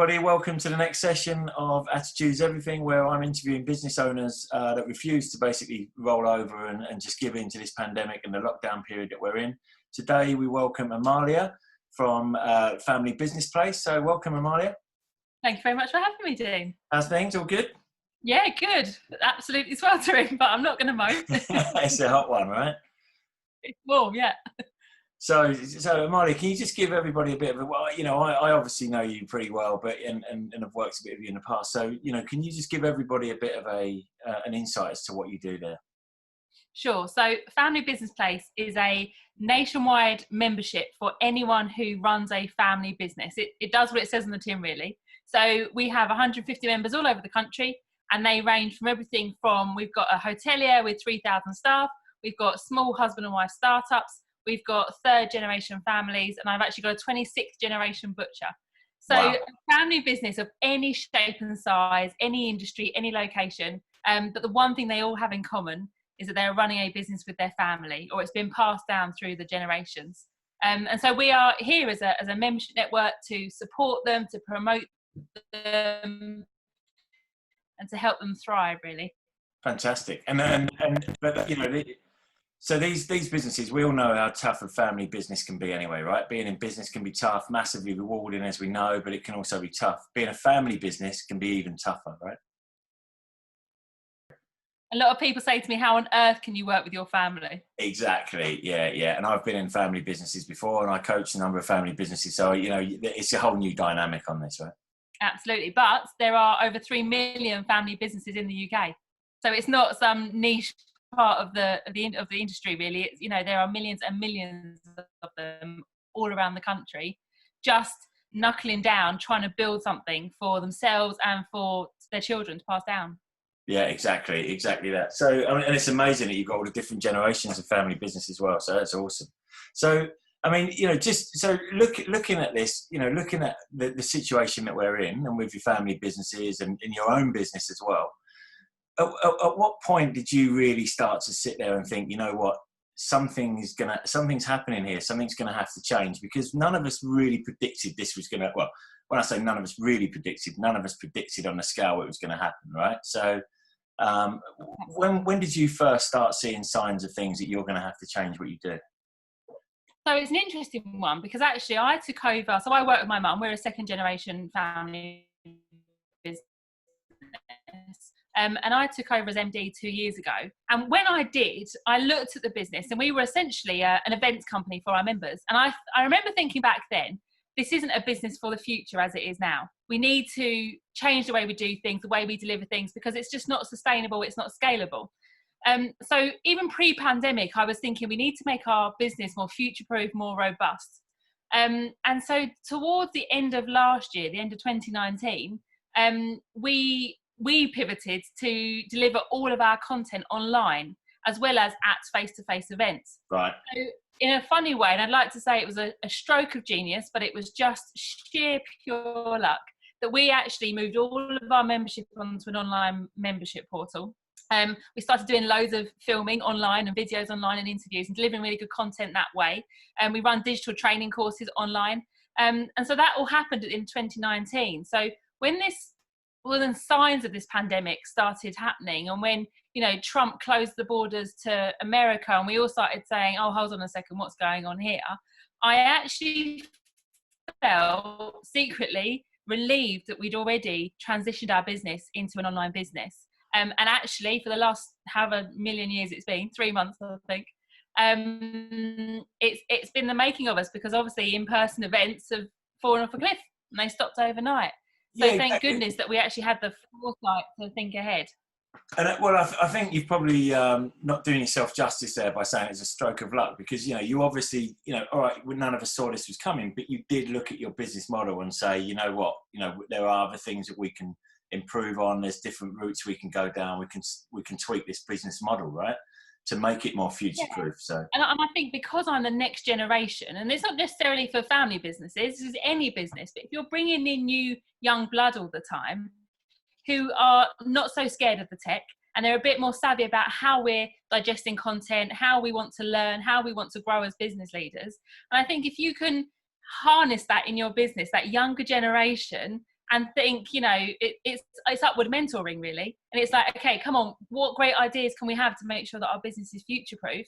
everybody. Welcome to the next session of Attitudes Everything, where I'm interviewing business owners that refuse to basically roll over and just give in to this pandemic and the lockdown period that we're in. Today, we welcome Amalia from Family Business Place. So welcome, Amalia. Thank you very much for having me, Dean. How's things? All good? Yeah, good. Absolutely sweltering, but I'm not going to moan. It's a hot one, right? It's warm, yeah. So Amalia, can you just give everybody a bit of a, well, I obviously know you pretty well, but and have worked a bit with you in the past. So, can you just give everybody a bit of an insight as to what you do there? Sure. So Family Business Place is a nationwide membership for anyone who runs a family business. It does what it says on the tin, really. So we have 150 members all over the country, and they range from everything from, we've got a hotelier with 3,000 staff, we've got small husband and wife startups, we've got third generation families, and I've actually got a 26th generation butcher. So wow. A family business of any shape and size, any industry, any location. But the one thing they all have in common is that they're running a business with their family, or it's been passed down through the generations. And so we are here as a membership network to support them, to promote them, and to help them thrive, really. Fantastic. So these businesses, we all know how tough a family business can be anyway, right? Being in business can be tough, massively rewarding, as we know, but it can also be tough. Being a family business can be even tougher, right? A lot of people say to me, how on earth can you work with your family? Exactly, yeah. And I've been in family businesses before, and I coach a number of family businesses. So, it's a whole new dynamic on this, right? Absolutely. But there are over 3 million family businesses in the UK. So it's not some niche part of the industry, really. It's, there are millions and millions of them all around the country, just knuckling down, trying to build something for themselves and for their children to pass down. Yeah, exactly that. So, and it's amazing that you've got all the different generations of family business as well. So that's awesome. So, just so looking at this, looking at the situation that we're in, and with your family businesses and in your own business as well. At what point did you really start to sit there and think, something's happening here, something's gonna have to change? Because none of us really predicted this was gonna. Well, when I say none of us really predicted, none of us predicted on the scale it was going to happen, right? So, when did you first start seeing signs of things that you're going to have to change what you do? So it's an interesting one, because actually I took over. So I work with my mum. We're a second generation family business. And I took over as MD 2 years ago. And when I did, I looked at the business, and we were essentially an events company for our members. And I remember thinking back then, this isn't a business for the future as it is now. We need to change the way we do things, the way we deliver things, because it's just not sustainable, it's not scalable. So even pre-pandemic, I was thinking we need to make our business more future-proof, more robust. And so towards the end of last year, the end of 2019, we pivoted to deliver all of our content online, as well as at face-to-face events. Right. So in a funny way, and I'd like to say it was a stroke of genius, but it was just sheer pure luck, that we actually moved all of our membership onto an online membership portal. We started doing loads of filming online and videos online and interviews and delivering really good content that way. And we run digital training courses online. And so that all happened in 2019. So when the signs of this pandemic started happening, and when Trump closed the borders to America, and we all started saying, oh, hold on a second, what's going on here? I actually felt secretly relieved that we'd already transitioned our business into an online business. And actually, for the last however million years it's been, 3 months, I think, it's been the making of us, because obviously in-person events have fallen off a cliff and they stopped overnight. So yeah, thank goodness that we actually had the foresight to think ahead. And I think you've probably not doing yourself justice there by saying it's a stroke of luck, because you obviously all right, none of us saw this was coming, but you did look at your business model and say, there are other things that we can improve on. There's different routes we can go down. We can tweak this business model, right, to make it more future-proof. So, and I think because I'm the next generation, and it's not necessarily for family businesses, this is any business, but if you're bringing in new young blood all the time, who are not so scared of the tech, and they're a bit more savvy about how we're digesting content, how we want to learn, how we want to grow as business leaders. And I think if you can harness that in your business, that younger generation, and think, it's upward mentoring really. And it's like, okay, come on, what great ideas can we have to make sure that our business is future proof?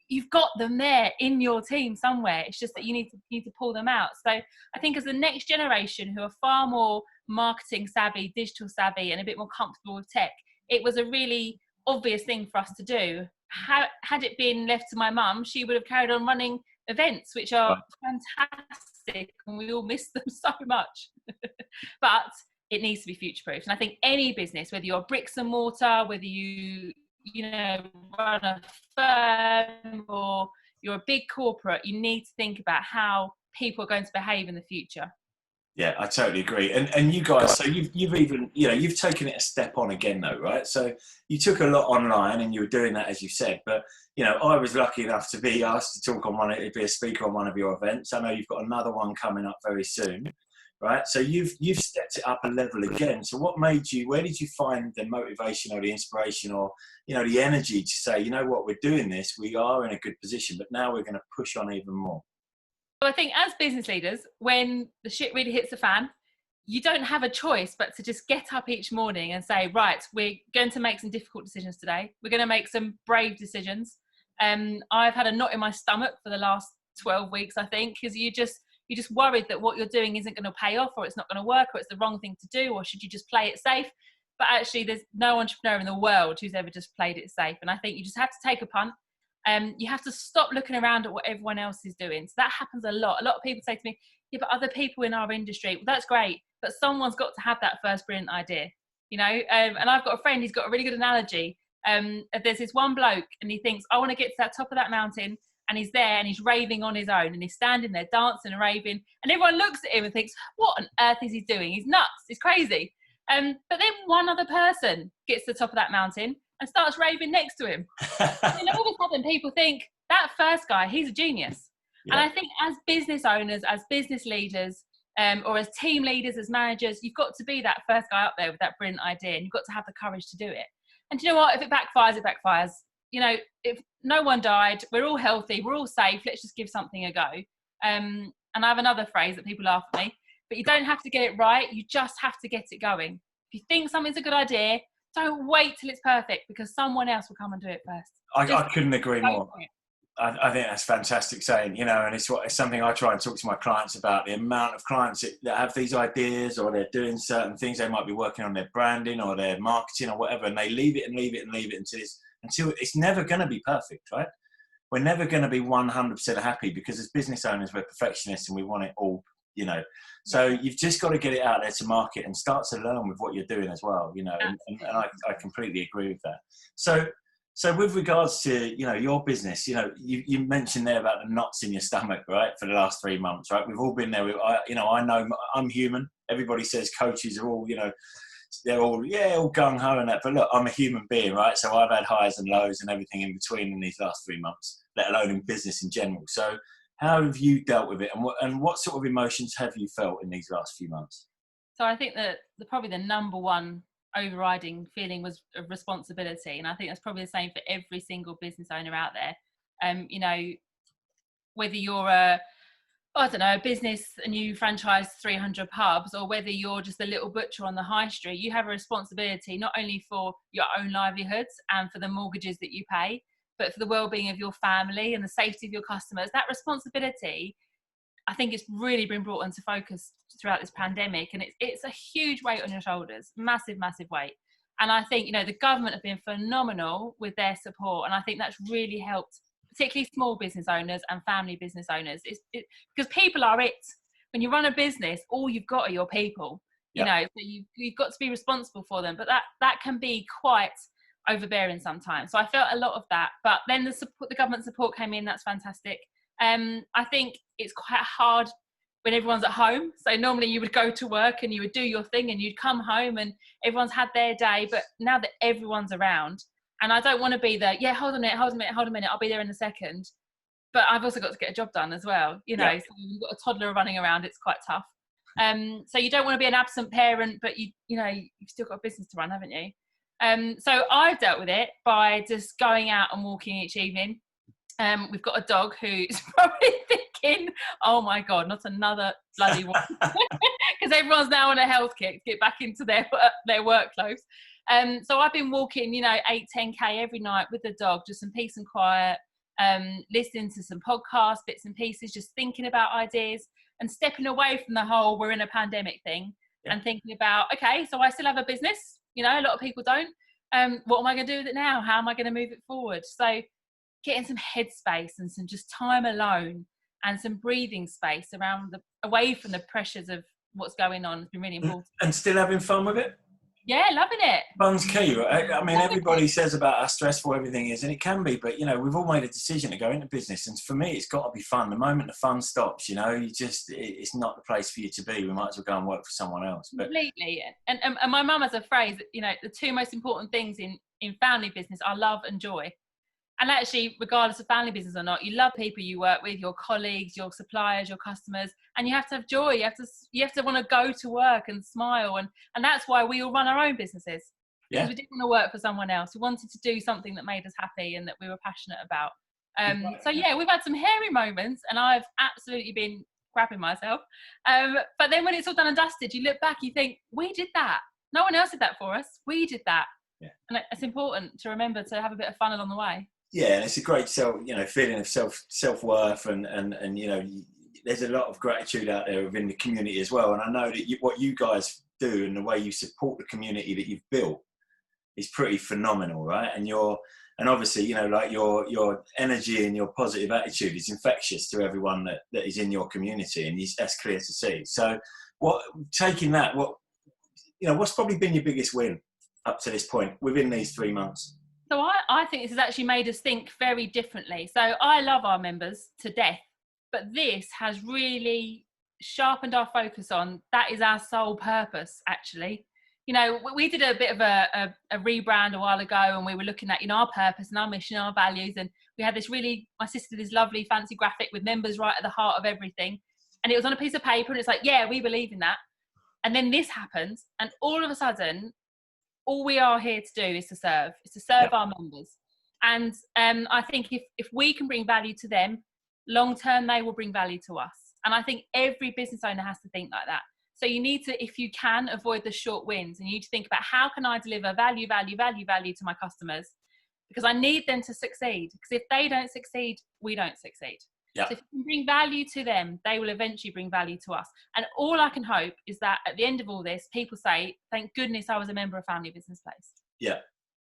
You've got them there in your team somewhere. It's just that you need to pull them out. So I think as the next generation who are far more marketing savvy, digital savvy, and a bit more comfortable with tech, it was a really obvious thing for us to do. Had it been left to my mum, she would have carried on running events, which are fantastic, and we all miss them so much. But it needs to be future proof. And I think any business, whether you're bricks and mortar, whether you run a firm or you're a big corporate, you need to think about how people are going to behave in the future. Yeah, I totally agree. And you guys, so you've even, you've taken it a step on again though, right? So you took a lot online and you were doing that, as you said, but I was lucky enough to be asked to talk on be a speaker on one of your events. I know you've got another one coming up very soon, right? So you've stepped it up a level again. So where did you find the motivation or the inspiration or, the energy to say, what, we're doing this, we are in a good position, but now we're going to push on even more? So I think as business leaders, when the shit really hits the fan, you don't have a choice but to just get up each morning and say, right, we're going to make some difficult decisions today. We're going to make some brave decisions. I've had a knot in my stomach for the last 12 weeks, I think, because you're just worried that what you're doing isn't going to pay off, or it's not going to work, or it's the wrong thing to do, or should you just play it safe? But actually, there's no entrepreneur in the world who's ever just played it safe. And I think you just have to take a punt. You have to stop looking around at what everyone else is doing. So that happens a lot. A lot of people say to me, yeah, but other people in our industry, well, that's great, but someone's got to have that first brilliant idea, and I've got a friend, he's got a really good analogy. There's this one bloke and he thinks, I want to get to that top of that mountain, and he's there and he's raving on his own and he's standing there dancing and raving, and everyone looks at him and thinks, what on earth is he doing? He's nuts, he's crazy. But then one other person gets to the top of that mountain and starts raving next to him. And all of a sudden people think, that first guy, he's a genius. Yeah. And I think as business owners, as business leaders, or as team leaders, as managers, you've got to be that first guy up there with that brilliant idea, and you've got to have the courage to do it. And you know what? If it backfires, it backfires. If no one died, we're all healthy, we're all safe, let's just give something a go. And I have another phrase that people laugh at me, but you don't have to get it right, you just have to get it going. If you think something's a good idea, don't wait till it's perfect, because someone else will come and do it first. I couldn't agree more. I think that's fantastic saying, and it's something I try and talk to my clients about, the amount of clients that have these ideas, or they're doing certain things, they might be working on their branding or their marketing or whatever, and they leave it until it's never going to be perfect, right? We're never going to be 100% happy, because as business owners, we're perfectionists and we want it all, So you've just got to get it out there to market and start to learn with what you're doing as well, and I completely agree with that. So with regards to, your business, you mentioned there about the knots in your stomach, right, for the last 3 months, right? We've all been there. I know I'm human. Everybody says coaches are all, they're all gung-ho and that. But look, I'm a human being, right? So I've had highs and lows and everything in between in these last 3 months, let alone in business in general. So how have you dealt with it, and what sort of emotions have you felt in these last few months? So I think that probably the number one overriding feeling was of responsibility, and I think that's probably the same for every single business owner out there. Whether you're a business and you franchise 300 pubs, or whether you're just a little butcher on the high street, you have a responsibility not only for your own livelihoods and for the mortgages that you pay, but for the well-being of your family and the safety of your customers. That responsibility, I think, it's really been brought into focus throughout this pandemic, and it's a huge weight on your shoulders, massive Mm. weight. And I think, the government have been phenomenal with their support, and I think that's really helped, particularly small business owners and family business owners. Because people are it. When you run a business, all you've got are your people. So you've got to be responsible for them, but that can be quite overbearing sometimes. So I felt a lot of that, but then the government support came in. That's fantastic. I think it's quite hard when everyone's at home. So normally you would go to work and you would do your thing and you'd come home and everyone's had their day, but now that everyone's around, and I don't want to be there, hold a minute, I'll be there in a second, but I've also got to get a job done as well, So you've got a toddler running around, it's quite tough. So you don't want to be an absent parent, but you've still got a business to run, haven't you? So I've dealt with it by just going out and walking each evening. We've got a dog who's probably thinking, oh my God, not another bloody one. Because everyone's now on a health kick to get back into their work clothes. So I've been walking, 8-10K every night with the dog, just some peace and quiet, listening to some podcasts, bits and pieces, just thinking about ideas and stepping away from the whole we're in a pandemic thing and thinking about, okay, so I still have a business, a lot of people don't. What am I going to do with it now? How am I going to move it forward? So getting some headspace and some just time alone and some breathing space away from the pressures of what's going on has been really important. And still having fun with it? Yeah, loving it. Fun's key. I mean, everybody says about how stressful everything is, and it can be, but, we've all made a decision to go into business. And for me, it's got to be fun. The moment the fun stops, it's not the place for you to be. We might as well go and work for someone else. But completely. And my mum has a phrase, the two most important things in family business are love and joy. And actually, regardless of family business or not, you love people you work with, your colleagues, your suppliers, your customers, and you have to have joy. You have to want to go to work and smile, and that's why we all run our own businesses. Because we didn't want to work for someone else. We wanted to do something that made us happy and that we were passionate about. So we've had some hairy moments, and I've absolutely been crapping myself. But then when it's all done and dusted, you look back, you think, we did that. No one else did that for us. We did that. Yeah. And it's important to remember to have a bit of fun along the way. Yeah, and it's a great feeling of self-worth, and there's a lot of gratitude out there within the community as well. And I know that what you guys do and the way you support the community that you've built is pretty phenomenal, right? And obviously, your energy and your positive attitude is infectious to everyone that is in your community, and that's clear to see. So, what's probably been your biggest win up to this point within these 3 months? So I think this has actually made us think very differently. So I love our members to death, but this has really sharpened our focus on that is our sole purpose, actually. We did a bit of a rebrand a while ago, and we were looking at, our purpose and our mission, our values. And we had my sister did this lovely fancy graphic with members right at the heart of everything. And it was on a piece of paper, and it's like, yeah, we believe in that. And then this happened, and all of a sudden, all we are here to do is to serve our members. And I think if we can bring value to them, long term, they will bring value to us. And I think every business owner has to think like that. So you need to, if you can, avoid the short wins, and you need to think about how can I deliver value to my customers, because I need them to succeed. Because if they don't succeed, we don't succeed. Yeah. So if you can bring value to them, they will eventually bring value to us. And all I can hope is that at the end of all this, people say, thank goodness I was a member of Family Business Place. Yeah.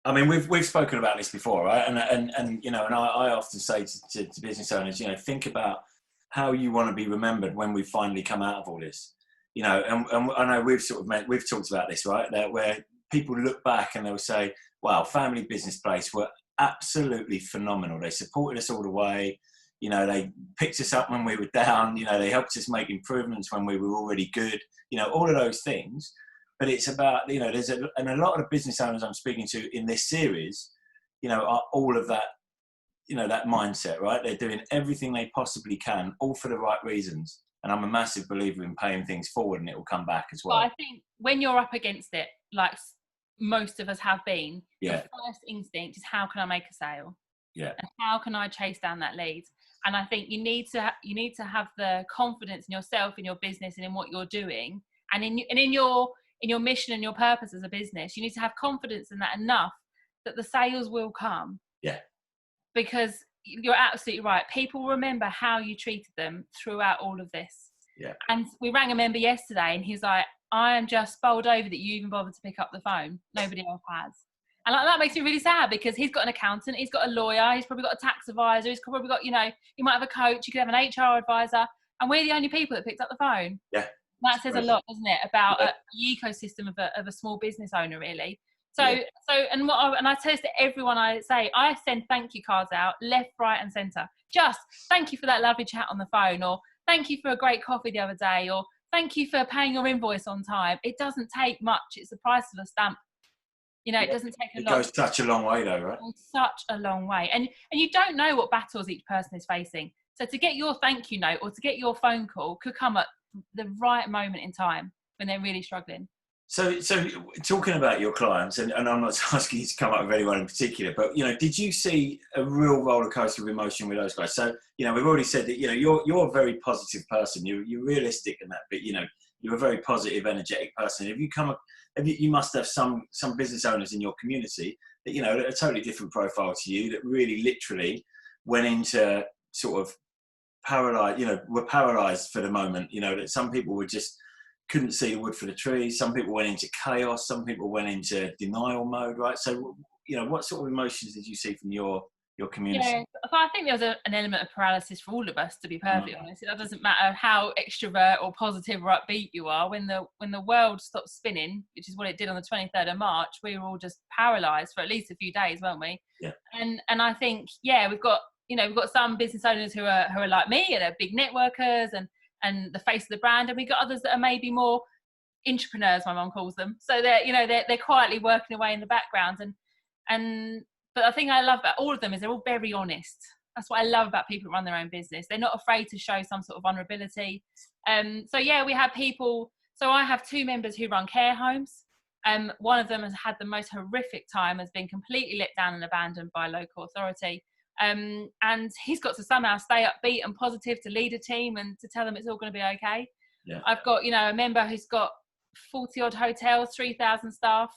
I mean, we've spoken about this before, right? And I often say to business owners, think about how you want to be remembered when we finally come out of all this. And I know we've talked about this, right? That where people look back and they'll say, wow, Family Business Place were absolutely phenomenal. They supported us all the way. They picked us up when we were down. They helped us make improvements when we were already good. All of those things. But it's about, there's a lot of business owners I'm speaking to in this series, are all of that, that mindset, right? They're doing everything they possibly can, all for the right reasons. And I'm a massive believer in paying things forward, and it will come back as well. I think when you're up against it, like most of us have been, the first instinct is how can I make a sale? Yeah. And how can I chase down that lead? And I think you need to have the confidence in yourself, in your business, and in what you're doing, and in your mission and your purpose as a business. You need to have confidence in that enough that the sales will come. Yeah. Because you're absolutely right. People remember how you treated them throughout all of this. Yeah. And we rang a member yesterday, and he's like, "I am just bowled over that you even bothered to pick up the phone. Nobody else has." And that makes me really sad, because he's got an accountant, he's got a lawyer, he's probably got a tax advisor, he's probably got, he might have a coach, you could have an HR advisor, and we're the only people that picked up the phone. Yeah. That says a lot, doesn't it, about the ecosystem of a small business owner, really. So, and I tell this to everyone I say, I send thank you cards out, left, right, and centre. Just thank you for that lovely chat on the phone, or thank you for a great coffee the other day, or thank you for paying your invoice on time. It doesn't take much. It's the price of a stamp. It doesn't take a lot. It goes such a long way, though, right? Such a long way. And you don't know what battles each person is facing. So to get your thank you note or to get your phone call could come at the right moment in time when they're really struggling. So talking about your clients, and I'm not asking you to come up with anyone in particular, but did you see a real roller coaster of emotion with those guys? So we've already said that you're a very positive person. You're realistic in that, but you're a very positive, energetic person. You must have some business owners in your community that a totally different profile to you, that really literally went into sort of paralyzed. Were paralyzed for the moment. That some people were just couldn't see the wood for the trees. Some people went into chaos. Some people went into denial mode, right? So, what sort of emotions did you see from your community? Yeah, so I think there was an element of paralysis for all of us, to be perfectly honest. It doesn't matter how extrovert or positive or upbeat you are. When the world stopped spinning, which is what it did on the 23rd of March, we were all just paralysed for at least a few days, weren't we? Yeah. And I think, we've got some business owners who are like me, and are big networkers and the face of the brand, and we've got others that are maybe more entrepreneurs, my mum calls them. So they're quietly working away in the background, but the thing I love about all of them is they're all very honest. That's what I love about people who run their own business. They're not afraid to show some sort of vulnerability. We have people. So I have 2 members who run care homes. One of them has had the most horrific time, has been completely let down and abandoned by a local authority. And he's got to somehow stay upbeat and positive to lead a team and to tell them it's all going to be okay. Yeah. I've got, a member who's got 40 odd hotels, 3,000 staff.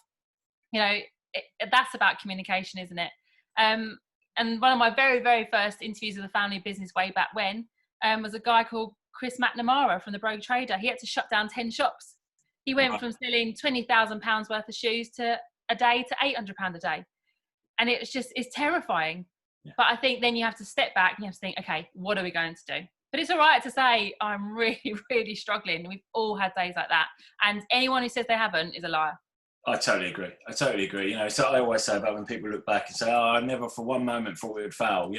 That's about communication, isn't it? And one of my very, very first interviews of the family business way back when was a guy called Chris McNamara from the Brogue Trader. He had to shut down 10 shops. He went from selling £20,000 worth of shoes to £800 a day. And it's terrifying. Yeah. But I think then you have to step back and you have to think, okay, what are we going to do? But it's all right to say, I'm really, really struggling. We've all had days like that. And anyone who says they haven't is a liar. I totally agree. So I always say about when people look back and say, oh, I never for one moment thought we would fail.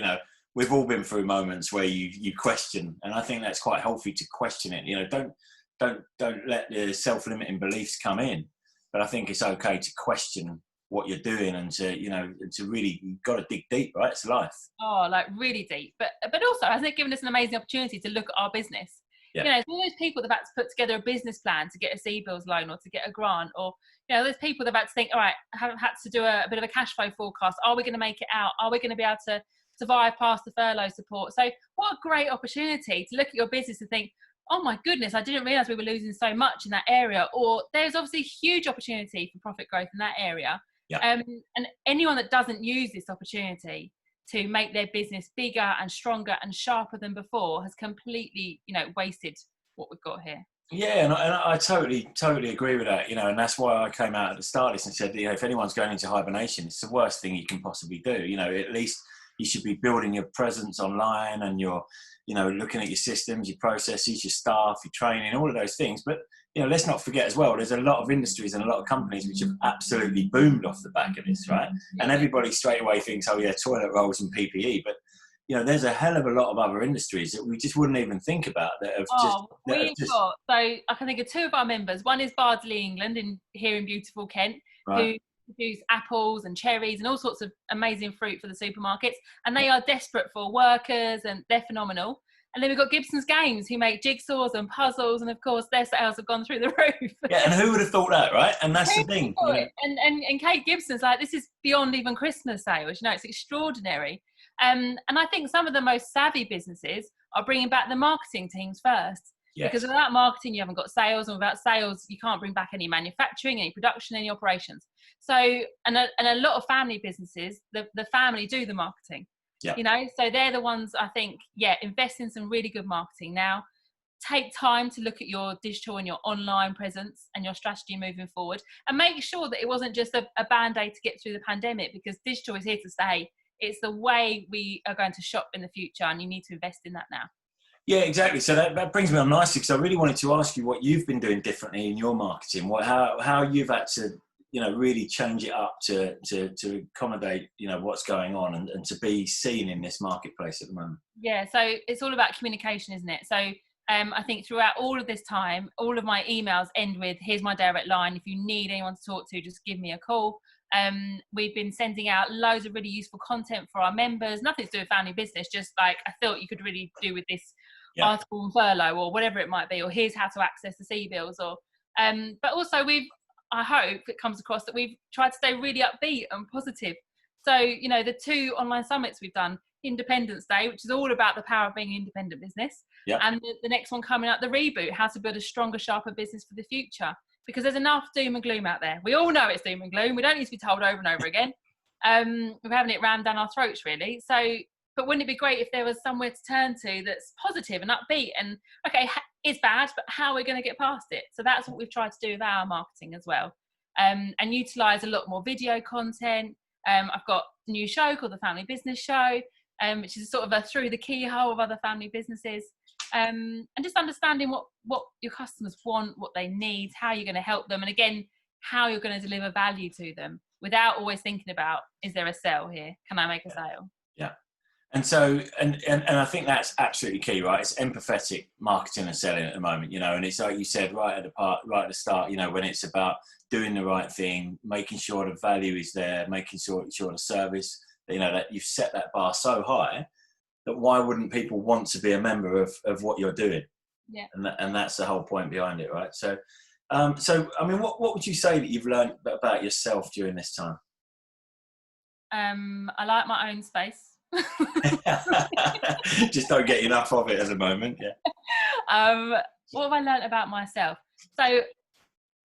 We've all been through moments where you question. And I think that's quite healthy to question it. Don't let the self-limiting beliefs come in. But I think it's okay to question what you're doing and to really, you've got to dig deep, right? It's life. Oh, like really deep. But also, hasn't it given us an amazing opportunity to look at our business? Yeah. All those people that have had to put together a business plan to get a C-bills loan or to get a grant, or there's people that have had to think, all right, I have had to do a bit of a cash flow forecast. Are we going to make it out? Are we going to be able to survive past the furlough support? So what a great opportunity to look at your business and think, oh my goodness, I didn't realise we were losing so much in that area. Or there's obviously huge opportunity for profit growth in that area. Yeah. And anyone that doesn't use this opportunity to make their business bigger and stronger and sharper than before has completely, wasted what we've got here. Yeah, and I totally agree with that, and that's why I came out at the start of this and said, if anyone's going into hibernation, it's the worst thing you can possibly do. At least you should be building your presence online and you're, looking at your systems, your processes, your staff, your training, all of those things. But, let's not forget as well, there's a lot of industries and a lot of companies which have absolutely boomed off the back of this, right? And everybody straight away thinks, oh yeah, toilet rolls and PPE. But, there's a hell of a lot of other industries that we just wouldn't even think about that have so I can think of 2 of our members. One is Bardsley England here in beautiful Kent, right, who produce apples and cherries and all sorts of amazing fruit for the supermarkets. And they are desperate for workers and they're phenomenal. And then we've got Gibson's Games, who make jigsaws and puzzles. And of course, their sales have gone through the roof. Yeah, and who would have thought that, right? And that's the thing. And Kate Gibson's like, this is beyond even Christmas sales. It's extraordinary. And I think some of the most savvy businesses are bringing back the marketing teams first. Yes. Because without marketing, you haven't got sales. And without sales, you can't bring back any manufacturing, any production, any operations. So, and a lot of family businesses, the family do the marketing. Yeah. So they're the ones, I think, invest in some really good marketing now. Take time to look at your digital and your online presence and your strategy moving forward, and make sure that it wasn't just a band-aid to get through the pandemic, because digital is here to stay. It's the way we are going to shop in the future, and you need to invest in that now. Yeah, exactly. So that brings me on nicely, because I really wanted to ask you what you've been doing differently in your marketing, how you've had to really change it up to accommodate what's going on and to be seen in this marketplace at the moment. Yeah, so it's all about communication, isn't it? So I think throughout all of this time, all of my emails end with, here's my direct line. If you need anyone to talk to, just give me a call. We've been sending out loads of really useful content for our members, nothing to do with family business, just like I thought you could really do with this article on furlough or whatever it might be, or here's how to access the C-bills, or but also I hope it comes across that we've tried to stay really upbeat and positive. So, you know, the 2 online summits we've done, Independence Day, which is all about the power of being an independent business. Yeah. And the next one coming up, the Reboot, how to build a stronger, sharper business for the future. Because there's enough doom and gloom out there. We all know it's doom and gloom. We don't need to be told over and over again. We're having it rammed down our throats, really. So, but wouldn't it be great if there was somewhere to turn to that's positive and upbeat and, okay, it's bad, but how are we going to get past it? So that's what we've tried to do with our marketing as well. And utilise a lot more video content. I've got a new show called The Family Business Show, which is sort of a through the keyhole of other family businesses. And just understanding what your customers want, what they need, how you're going to help them, and again, how you're going to deliver value to them without always thinking about, is there a sale here? Can I make a sale? Yeah. And so, and I think that's absolutely key, right? It's empathetic marketing and selling at the moment, you know, and it's like you said right at the start, you know, when it's about doing the right thing, making sure the value is there, making sure the service, you know, that you've set that bar so high that why wouldn't people want to be a member of what you're doing? Yeah. And that's the whole point behind it, right? So, I mean, what would you say that you've learned about yourself during this time? I like my own space. Just don't get enough of it at the moment. Yeah. What have I learned about myself? So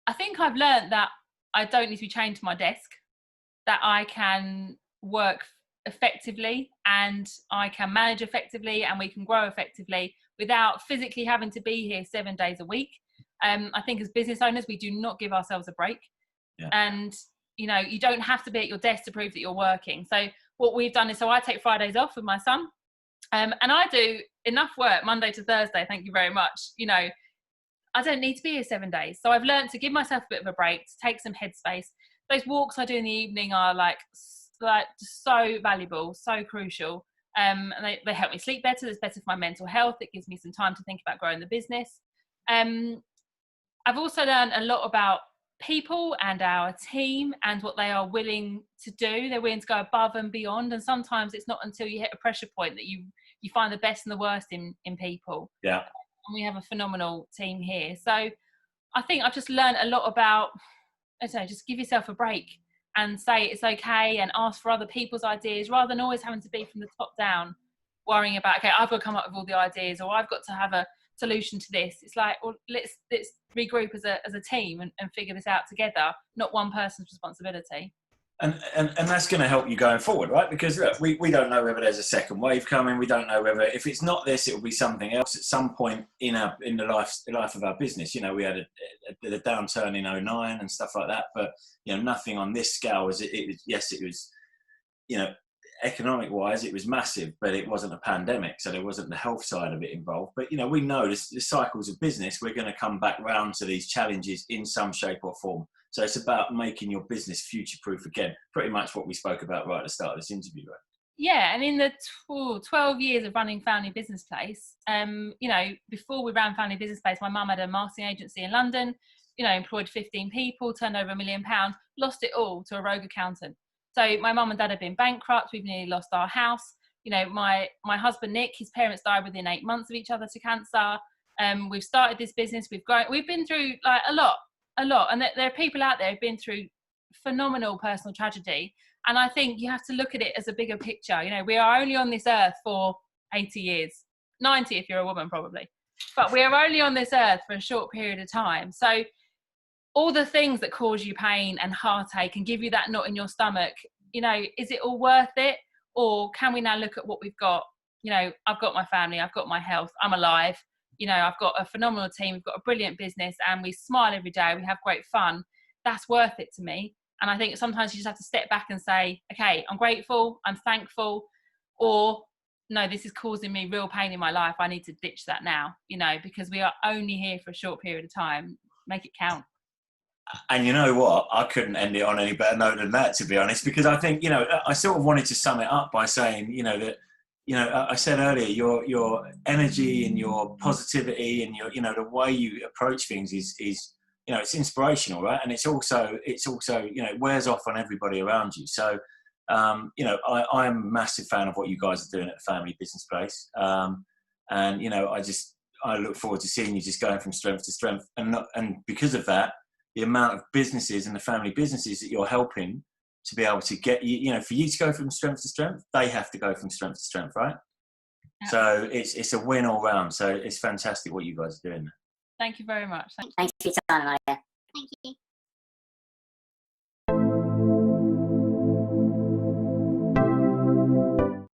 I think I've learned that I don't need to be chained to my desk, that I can work effectively and I can manage effectively and we can grow effectively without physically having to be here 7 days a week. I think as business owners, we do not give ourselves a break. Yeah. And, you know, you don't have to be at your desk to prove that you're working. So what we've done is, so I take Fridays off with my son, and I do enough work Monday to Thursday, thank you very much. You know, I don't need to be here 7 days. So I've learned to give myself a bit of a break, to take some headspace. Those walks I do in the evening are like so valuable, so crucial. And they help me sleep better. It's better for my mental health. It gives me some time to think about growing the business. I've also learned a lot about people and our team and what they are willing to do. They're willing to go above and beyond. And sometimes it's not until you hit a pressure point that you find the best and the worst in people. Yeah. And we have a phenomenal team here. So I think I've just learned a lot about, I don't know, just give yourself a break and say it's okay and ask for other people's ideas rather than always having to be from the top down, worrying about, okay, I've got to come up with all the ideas or I've got to have a solution to this. It's like, well, let's regroup as a team and figure this out together, not one person's responsibility. And that's going to help you going forward, right? Because look, we don't know whether there's a second wave coming. We don't know whether, if it's not this, it will be something else at some point in the life of our business. You know, we had a downturn in 2009 and stuff like that, but you know, nothing on this scale. It was, you know, economic wise, it was massive, but it wasn't a pandemic, so there wasn't the health side of it involved. But you know, we know the cycles of business. We're going to come back round to these challenges in some shape or form. So it's about making your business future-proof again. Pretty much what we spoke about right at the start of this interview, right? Yeah, and in the 12 years of running Family Business Place, you know, before we ran Family Business Place, my mum had a marketing agency in London. You know, employed 15 people, turned over £1 million, lost it all to a rogue accountant. So my mum and dad have been bankrupt. We've nearly lost our house. You know, my husband, Nick, his parents died within 8 months of each other to cancer. We've started this business. We've grown. We've been through like a lot. And there are people out there who've been through phenomenal personal tragedy. And I think you have to look at it as a bigger picture. You know, we are only on this earth for 80 years, 90 if you're a woman probably. But we are only on this earth for a short period of time. So all the things that cause you pain and heartache and give you that knot in your stomach, you know, is it all worth it? Or can we now look at what we've got? You know, I've got my family, I've got my health, I'm alive. You know, I've got a phenomenal team, we've got a brilliant business and we smile every day, we have great fun. That's worth it to me. And I think sometimes you just have to step back and say, okay, I'm grateful, I'm thankful, or no, this is causing me real pain in my life. I need to ditch that now, you know, because we are only here for a short period of time. Make it count. And you know what? I couldn't end it on any better note than that, to be honest, because I think, you know, I sort of wanted to sum it up by saying, you know, that, you know, I said earlier, your energy and your positivity and your, you know, the way you approach things is, you know, it's inspirational, right? And it's also, you know, it wears off on everybody around you. So, you know, I'm a massive fan of what you guys are doing at the Family Business Place. And, you know, I look forward to seeing you just going from strength to strength. And because of that, the amount of businesses and the family businesses that you're helping to be able to get you know, for you to go from strength to strength, they have to go from strength to strength, right? Yeah. So it's a win all round. So it's fantastic what you guys are doing. Thank you very much. Thanks for your time, Amalia. Thank you.